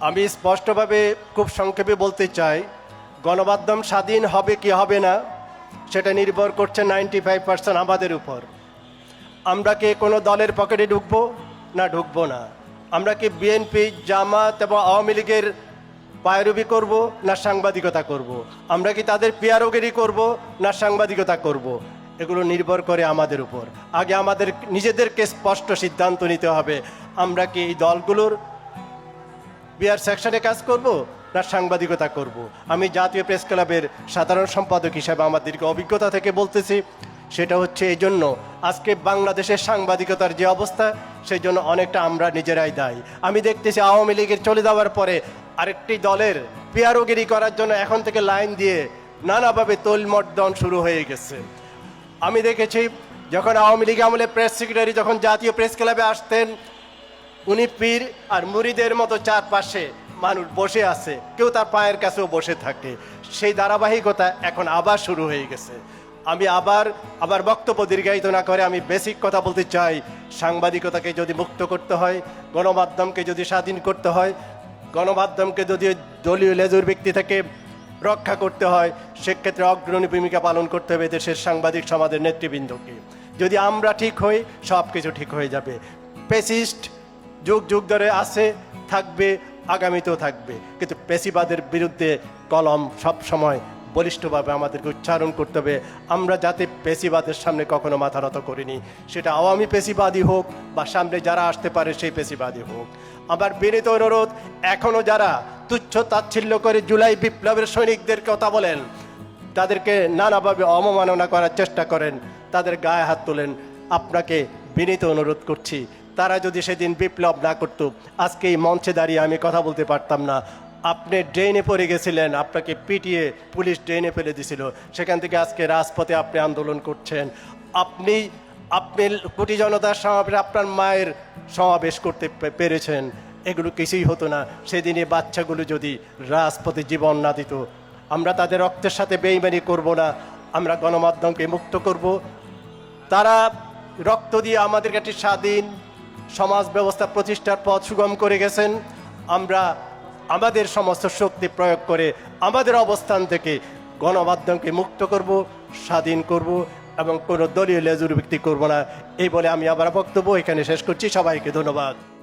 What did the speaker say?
আমি স্পষ্টভাবে খুব সংক্ষেপে বলতে চাই, গণমাধ্যম স্বাধীন হবে কি হবে না সেটা নির্ভর করছে 95% আমাদের উপর। আমরা কি কোনো দলের পকেটে ঢুকবো না ঢুকবো না? আমরা কি বিএনপি, জামাত এবং আওয়ামী লীগের পায়রবি করব না সাংবাদিকতা করব? আমরা কি তাদের পিয়ারোগিরি করব না সাংবাদিকতা করব? এগুলো নির্ভর করে আমাদের উপর। আগে আমাদের নিজেদেরকে স্পষ্ট সিদ্ধান্ত নিতে হবে, আমরা কি এই দলগুলোর বিআর সেকশনে কাজ করব না সাংবাদিকতা করব? আমি জাতীয় প্রেস ক্লাবের সাধারণ সম্পাদক হিসাবে আমার দীর্ঘ অভিজ্ঞতা থেকে বলতেছি, সেটা হচ্ছে এই জন্য আজকে বাংলাদেশের সাংবাদিকতার যে অবস্থা, সেই জন্য অনেকটা আমরা নিজেরাই দায়ী। আমি দেখতেছি আওয়ামী লীগের চলে যাওয়ার পরে আরেকটি দলের পিয়ারোগিরি করার জন্য এখন থেকে লাইন দিয়ে নানাভাবে তোলমর্দন শুরু হয়ে গেছে। আমি দেখেছি যখন আওয়ামী লীগ আমলে প্রেস সেক্রেটারি যখন জাতীয় প্রেস ক্লাবে আসতেন, উনি পীর আর মুরিদের মতো চারপাশে মানুষ বসে আছে, কেউ তার পায়ের কাছেও বসে থাকে। সেই ধারাবাহিকতা এখন আবার শুরু হয়ে গেছে। আমি আবার বক্তব্য দীর্ঘায়িত না করে আমি বেসিক কথা বলতে চাই, সাংবাদিকতাকে যদি মুক্ত করতে হয়, গণমাধ্যমকে যদি স্বাধীন করতে হয়, গণমাধ্যমকে যদি দলীয় লেজুর ব্যক্তি থেকে রক্ষা করতে হয়, সেক্ষেত্রে অগ্রণী ভূমিকা পালন করতে হবে দেশের সাংবাদিক সমাজের নেতৃবৃন্দকে। যদি আমরা ঠিক হই, সব কিছু ঠিক হয়ে যাবে। পেসিস্ট যুগ যুগ ধরে আছে, থাকবে, আগামীতেও থাকবে, কিন্তু পেশিবাদের বিরুদ্ধে কলম সব সময় বলিষ্ঠভাবে আমাদেরকে উচ্চারণ করতে হবে। আমরা যাতে পেশিবাদের সামনে কখনো মাথা নত করিনি, সেটা আওয়ামী পেশিবাদী হোক বা সামনে যারা আসতে পারে সেই পেশিবাদী হোক। আমার বিনীত অনুরোধ, এখনও যারা তুচ্ছ তাচ্ছিল্য করে জুলাই বিপ্লবের সৈনিকদের কথা বলেন, তাদেরকে নানাভাবে অবমাননা করার চেষ্টা করেন, তাদের গায়ে হাত তোলেন, আপনাকে বিনীত অনুরোধ করছি, তারা যদি সেদিন বিপ্লব না করত, আজকে এই মঞ্চে দাঁড়িয়ে আমি কথা বলতে পারতাম না। আপনি ড্রেনে পড়ে গেছিলেন, আপনাকে পিটিয়ে পুলিশ ড্রেনে ফেলে দিছিল, সেখান থেকে আজকে রাজপথে আপনি আন্দোলন করছেন। আপনি কোটি জনতার সমাবেশে আপনার মায়ের সমাবেশ করতে পেরেছেন, এগুলো কিছুই হতো না সেদিনে বাচ্চাগুলো যদি রাজপথে জীবন না দিত। আমরা তাদের রক্তের সাথে বেইমানি করব না, আমরা গণমাধ্যমকে মুক্ত করব। তারা রক্ত দিয়ে আমাদের একটি স্বাধীন সমাজ ব্যবস্থা প্রতিষ্ঠার পথ সুগম করে গেছেন। আমরা আমাদের সমস্ত শক্তি প্রয়োগ করে আমাদের অবস্থান থেকে গণমাধ্যমকে মুক্ত করব, স্বাধীন করব এবং কোনো দলীয় লেজুর ভিত্তি করব না। এই বলে আমি আবার বক্তব্য এখানে শেষ করছি। সবাইকে ধন্যবাদ।